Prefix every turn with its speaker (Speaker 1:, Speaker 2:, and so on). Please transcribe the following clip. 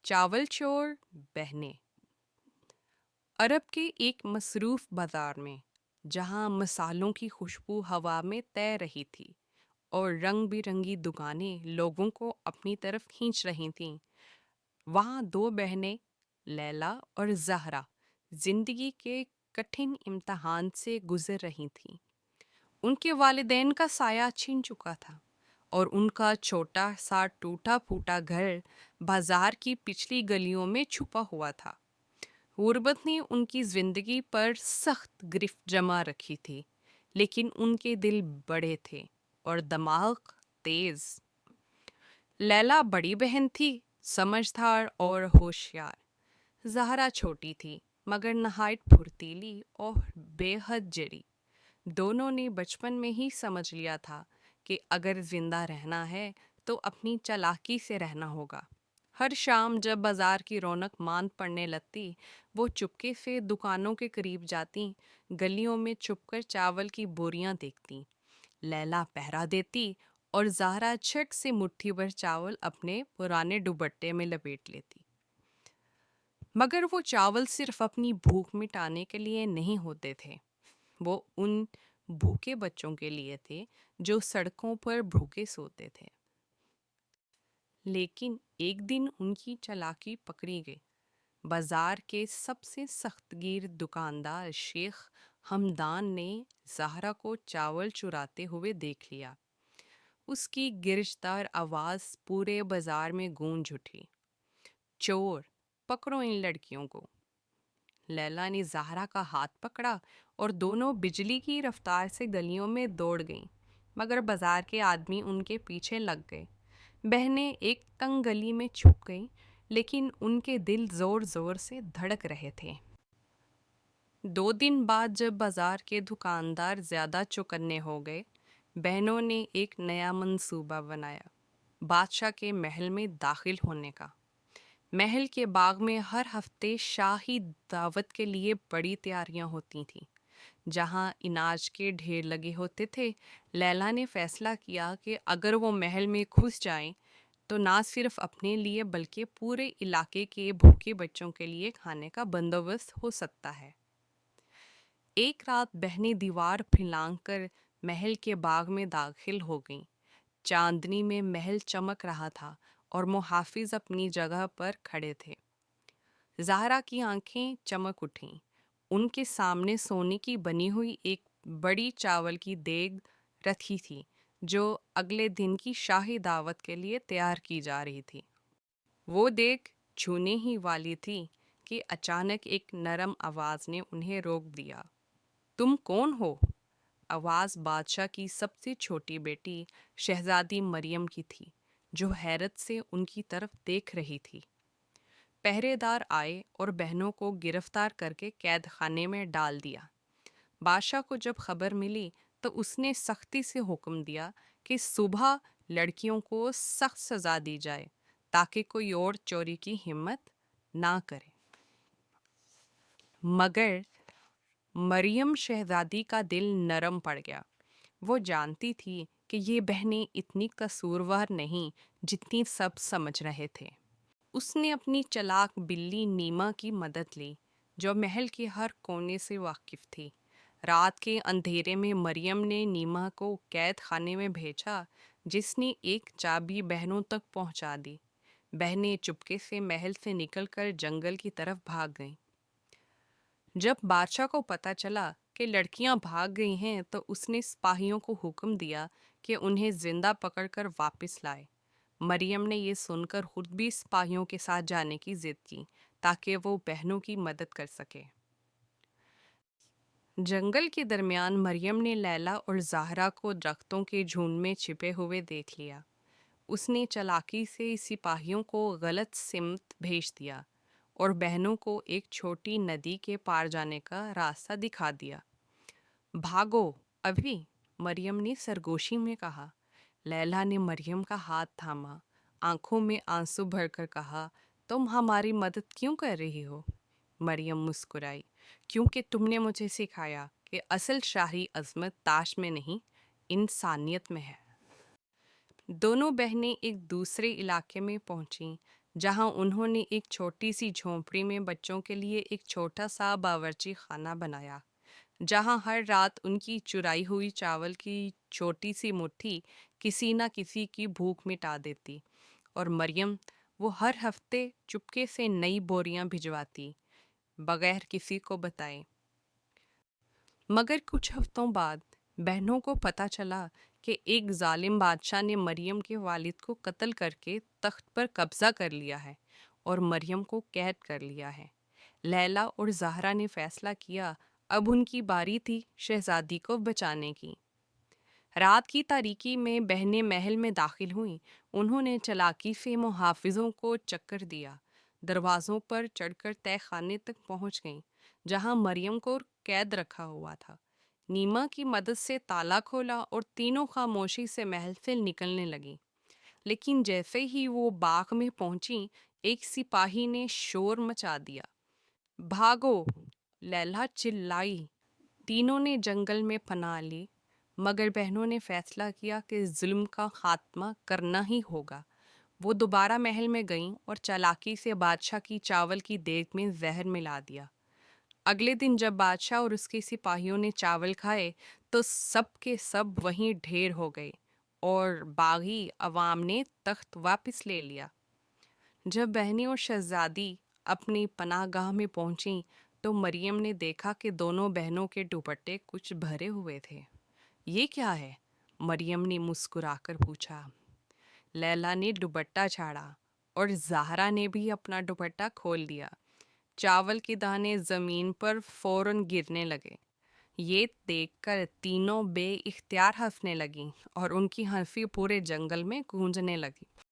Speaker 1: चावल चोर बहनें। अरब के एक मसरूफ़ बाज़ार में, जहाँ मसालों की खुशबू हवा में तैर रही थी और रंग बिरंगी दुकानें लोगों को अपनी तरफ खींच रही थीं, वहाँ दो बहनें, लैला और ज़हरा, ज़िंदगी के कठिन इम्तहान से गुज़र रही थीं। उनके वालिदैन का साया छिन चुका था और उनका छोटा सा टूटा फूटा घर बाजार की पिछली गलियों में छुपा हुआ था। गुर्बत ने उनकी जिंदगी पर सख्त गिरफ्त जमा रखी थी, लेकिन उनके दिल बड़े थे और दिमाग तेज। लैला बड़ी बहन थी, समझदार और होशियार। ज़हरा छोटी थी, मगर नहायत फुर्तीली और बेहद जरी। दोनों ने बचपन में ही समझ लिया था कि अगर जिंदा रहना है तो अपनी चालाकी से रहना होगा। हर शाम जब बाजार की रौनक मांद पड़ने लगती, वो चुपके से दुकानों के करीब जाती, गलियों में छुपकर चावल की बोरियां देखती। लैला पहरा देती और ज़हरा झट से मुट्ठी भर चावल अपने पुराने दुपट्टे में लपेट लेती। मगर वो चावल सिर्फ अपनी भूख मिटाने के लिए नहीं होते थे, वो उन भूखे बच्चों के लिए थे जो सड़कों पर भूखे सोते थे। लेकिन एक दिन उनकी चालाकी पकड़ी गई। बाजार के सबसे सख्तगीर दुकानदार शेख हमदान ने ज़हरा को चावल चुराते हुए देख लिया। उसकी गिरजदार आवाज़ पूरे बाजार में गूंज उठी, चोर, पकड़ो इन लड़कियों को। लैला ने ज़हरा का हाथ पकड़ा और दोनों बिजली की रफ्तार से गलियों में दौड़ गईं, मगर बाजार के आदमी उनके पीछे लग गए। बहनें एक तंग गली में छुप गईं, लेकिन उनके दिल ज़ोर ज़ोर से धड़क रहे थे। 2 दिन बाद जब बाजार के दुकानदार ज़्यादा चौकन्ने हो गए, बहनों ने एक नया मंसूबा बनाया, बादशाह के महल में दाखिल होने का। महल के बाग में हर हफ्ते शाही दावत के लिए बड़ी तैयारियां होती थीं, जहां इनाज के ढेर लगे होते थे। लैला ने फैसला किया कि अगर वो महल में घुस जाएं, तो ना सिर्फ अपने लिए बल्कि पूरे इलाके के भूखे बच्चों के लिए खाने का बंदोबस्त हो सकता है। एक रात बहनें दीवार फिलांकर महल के बाग में दाखिल हो गईं। चांदनी में महल चमक रहा था और मुहाफिज अपनी जगह पर खड़े थे। ज़हरा की आंखें चमक उठीं। उनके सामने सोने की बनी हुई एक बड़ी चावल की देग रखी थी, जो अगले दिन की शाही दावत के लिए तैयार की जा रही थी। वो देग छूने ही वाली थी कि अचानक एक नरम आवाज़ ने उन्हें रोक दिया। तुम कौन हो? आवाज़ बादशाह की सबसे छोटी बेटी शहजादी मरियम की थी, जो हैरत से उनकी तरफ देख रही थी। पहरेदार आए और बहनों को गिरफ्तार करके कैद खाने में डाल दिया। बादशाह को जब खबर मिली तो उसने सख्ती से हुक्म दिया कि सुबह लड़कियों को सख्त सज़ा दी जाए, ताकि कोई और चोरी की हिम्मत ना करे। मगर मरियम शहजादी का दिल नरम पड़ गया। वो जानती थी कि ये बहनें इतनी कसूरवार नहीं जितनी सब समझ रहे थे। उसने अपनी चालाक बिल्ली नीमा की मदद ली, जो महल के हर कोने से वाकिफ थी। रात के अंधेरे में मरियम ने नीमा को कैद खाने में भेजा, जिसने एक चाबी बहनों तक पहुंचा दी। बहनें चुपके से महल से निकलकर जंगल की तरफ भाग गईं। जब बादशाह को पता चला कि लड़कियां भाग गई हैं, तो उसने सिपाहियों को हुक्म दिया कि उन्हें जिंदा पकड़कर वापस लाए। मरियम ने ये सुनकर खुद भी सिपाहियों के साथ जाने की जिद की, ताकि वो बहनों की मदद कर सके। जंगल के दरमियान मरियम ने लैला और ज़हरा को दरख्तों के झुंड में छिपे हुए देख लिया। उसने चालाकी से सिपाहियों को गलत सिमत भेज दिया और बहनों को एक छोटी नदी के पार जाने का रास्ता दिखा दिया। भागो अभी, मरियम ने सरगोशी में कहा। लैला ने मरियम का हाथ थामा, आंखों में आंसू भरकर कहा, तुम हमारी मदद क्यों कर रही हो? मरियम मुस्कुराई, क्योंकि तुमने मुझे सिखाया कि असल शाही अजमत ताश में नहीं, इंसानियत में है। दोनों बहनें एक दूसरे इलाके में पहुंचीं, جہاں انہوں نے ایک چھوٹی سی جھونپڑی میں بچوں کے لیے ایک چھوٹا سا باورچی خانہ بنایا، جہاں ہر رات ان کی چرائی ہوئی چاول کی چھوٹی سی مٹھی کسی نہ کسی کی بھوک مٹا دیتی، اور مریم وہ ہر ہفتے چپکے سے نئی بوریاں بھجواتی بغیر کسی کو بتائے۔ مگر کچھ ہفتوں بعد بہنوں کو پتہ چلا کہ ایک ظالم بادشاہ نے مریم کے والد کو قتل کر کے تخت پر قبضہ کر لیا ہے اور مریم کو قید کر لیا ہے۔ لیلا اور زہرا نے فیصلہ کیا اب ان کی باری تھی شہزادی کو بچانے کی۔ رات کی تاریکی میں بہنیں محل میں داخل ہوئیں۔ انہوں نے چلاکی سے محافظوں کو چکر دیا، دروازوں پر چڑھ کر تہہ خانے تک پہنچ گئیں جہاں مریم کو قید رکھا ہوا تھا۔ نیما کی مدد سے تالا کھولا اور تینوں خاموشی سے محل سے نکلنے لگیں۔ لیکن جیسے ہی وہ باغ میں پہنچیں، ایک سپاہی نے شور مچا دیا۔ بھاگو! لیلا چلائی۔ تینوں نے جنگل میں پناہ لی، مگر بہنوں نے فیصلہ کیا کہ ظلم کا خاتمہ کرنا ہی ہوگا۔ وہ دوبارہ محل میں گئیں اور چالاکی سے بادشاہ کی چاول کی دیگ میں زہر ملا دیا۔ اگلے دن جب بادشاہ اور اس کے سپاہیوں نے چاول کھائے تو سب کے سب وہیں ڈھیر ہو گئے اور باغی عوام نے تخت واپس لے لیا۔ جب بہنیں اور شہزادی اپنی پناہ گاہ میں پہنچیں تو مریم نے دیکھا کہ دونوں بہنوں کے دوپٹے کچھ بھرے ہوئے تھے۔ یہ کیا ہے؟ مریم نے مسکرا کر پوچھا۔ لیلا نے دوپٹہ چھاڑا اور زہرا نے بھی اپنا دوپٹہ کھول دیا۔ چاول کے دانے زمین پر فوراً گرنے لگے۔ یہ دیکھ کر تینوں بے اختیار ہنسنے لگیں اور ان کی ہنسی پورے جنگل میں گونجنے لگی۔